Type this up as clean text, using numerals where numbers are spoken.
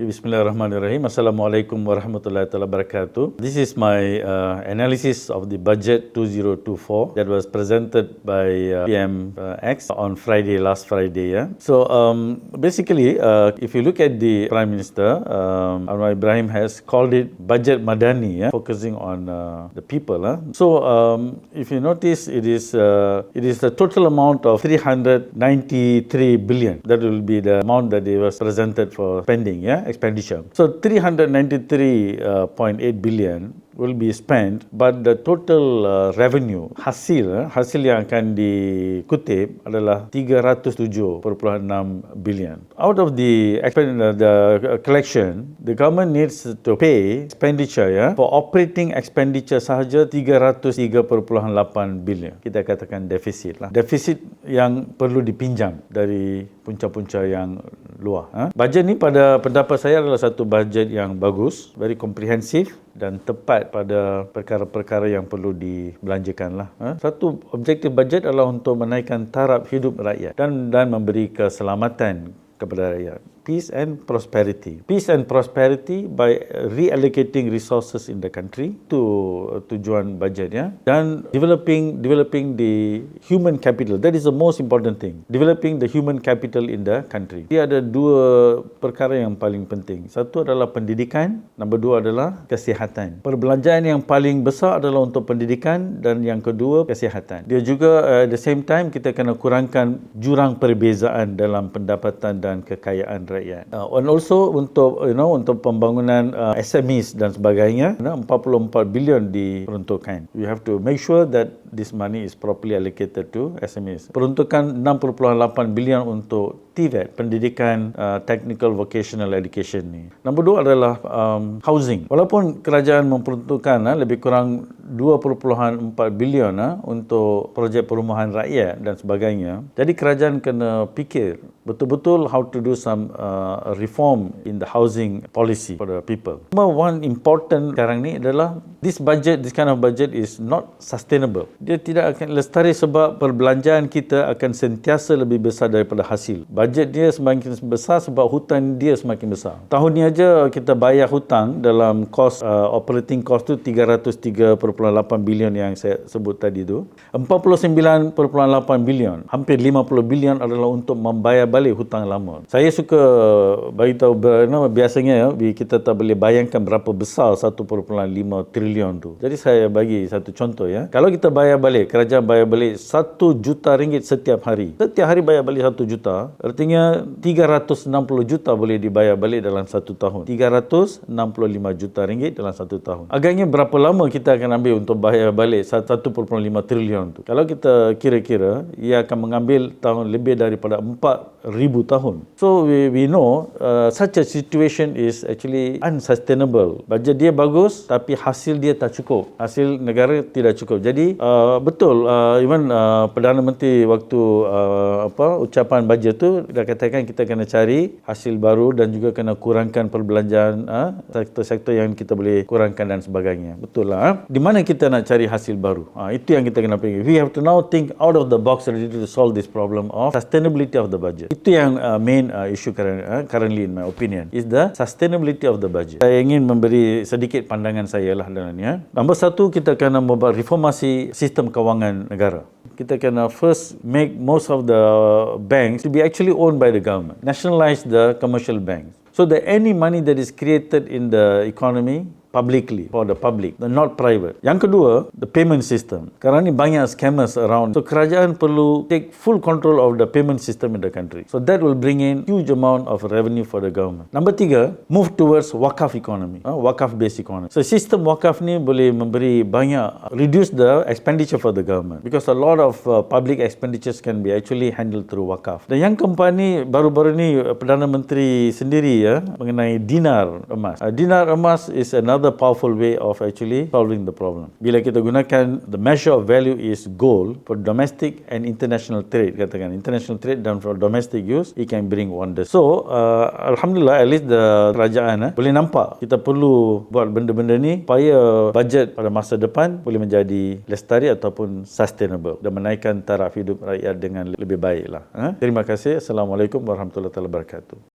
Bismillahirrahmanirrahim. Assalamualaikum warahmatullahi wabarakatuh. This is my analysis of the budget 2024 that was presented by PM X on last Friday. So basically, if you look at the Prime Minister, Anwar Ibrahim has called it Budget Madani, focusing on the people. So if you notice, it is the total amount of 393 billion. That will be the amount that it was presented for spending, expenditure. So 393.8 billion will be spent, but the total revenue, hasil yang akan dikutip adalah 307.6 billion. Out of the collection, the government needs to pay expenditure for operating expenditure sahaja 303.8 billion. Kita katakan defisit lah. Defisit yang perlu dipinjam dari punca-punca yang luar. Bajet ni pada pendapat saya adalah satu bajet yang bagus, very comprehensive dan tepat pada perkara-perkara yang perlu dibelanjakan lah. Satu objektif bajet adalah untuk menaikkan taraf hidup rakyat dan memberi keselamatan kepada rakyat. Peace and prosperity. Peace and prosperity by reallocating resources in the country to tujuan bajet, dan developing the human capital. That is the most important thing. Developing the human capital in the country. Dia ada dua perkara yang paling penting. Satu adalah pendidikan, nombor dua adalah kesihatan. Perbelanjaan yang paling besar adalah untuk pendidikan dan yang kedua kesihatan. Dia juga at the same time kita kena kurangkan jurang perbezaan dalam pendapatan dan kekayaan rakyat. And also untuk pembangunan SMEs dan sebagainya, 44 bilion diperuntukkan. We have to make sure that this money is properly allocated to SMEs. Peruntukan 6.8 bilion untuk TVET, pendidikan technical vocational education ni. Nombor dua adalah housing. Walaupun kerajaan memperuntukkan lebih kurang 2.4 bilion untuk projek perumahan rakyat dan sebagainya. Jadi kerajaan kena fikir betul-betul how to do some reform in the housing policy for the people. One important sekarang ni adalah this kind of budget is not sustainable. Dia tidak akan lestari sebab perbelanjaan kita akan sentiasa lebih besar daripada hasil. Bajet dia semakin besar sebab hutang dia semakin besar. Tahun ni aja kita bayar hutang dalam operating cost tu 303.8 bilion yang saya sebut tadi tu. 49.8 bilion, hampir 50 bilion adalah untuk membayar balik hutang lama. Saya suka bagi tahu biasanya kita tak boleh bayangkan berapa besar 1.5 trilion tu. Jadi saya bagi satu contoh Kalau kita bayar balik, kerajaan bayar balik 1 juta ringgit setiap hari. Setiap hari bayar balik 1 juta, artinya 360 juta boleh dibayar balik dalam 1 tahun. 365 juta ringgit dalam 1 tahun. Agaknya berapa lama kita akan ambil untuk bayar balik 1.5 trilion tu? Kalau kita kira-kira, ia akan mengambil tahun lebih daripada 4,000 tahun. So we know such a situation is actually unsustainable. Bajet dia bagus tapi hasil dia tak cukup. Hasil negara tidak cukup. Jadi betul even Perdana Menteri waktu ucapan bajet tu dah katakan kita kena cari hasil baru dan juga kena kurangkan perbelanjaan sektor-sektor yang kita boleh kurangkan dan sebagainya. Betul lah. Di mana kita nak cari hasil baru? Itu yang kita kena fikir. We have to now think out of the box ready to solve this problem of sustainability of the budget. Itu yang main issue currently in my opinion is the sustainability of the budget. Saya ingin memberi sedikit pandangan saya lah dalamnya. Nombor satu, kita kena membuat reformasi sistem kewangan negara. Kita kena first make most of the banks to be actually owned by the government. Nationalize the commercial banks. So that any money that is created in the economy publicly, for the public, not private. Yang kedua, the payment system. Sekarang ni banyak scammers around. So kerajaan perlu take full control of the payment system in the country. So that will bring in huge amount of revenue for the government. Number tiga, move towards wakaf economy, wakaf based economy. So sistem wakaf ni boleh memberi banyak, reduce the expenditure for the government because a lot of public expenditures can be actually handled through wakaf. Dan yang keempat ni, baru-baru ni Perdana Menteri sendiri mengenai dinar emas. Dinar emas is another powerful way of actually solving the problem. Bila kita gunakan the measure of value is gold for domestic and international trade, katakan international trade dan for domestic use, it can bring wonders. So alhamdulillah, at least the kerajaan boleh nampak kita perlu buat benda-benda ni supaya bajet pada masa depan boleh menjadi lestari ataupun sustainable dan menaikkan taraf hidup rakyat dengan lebih baik lah. Terima kasih. Assalamualaikum warahmatullahi wabarakatuh.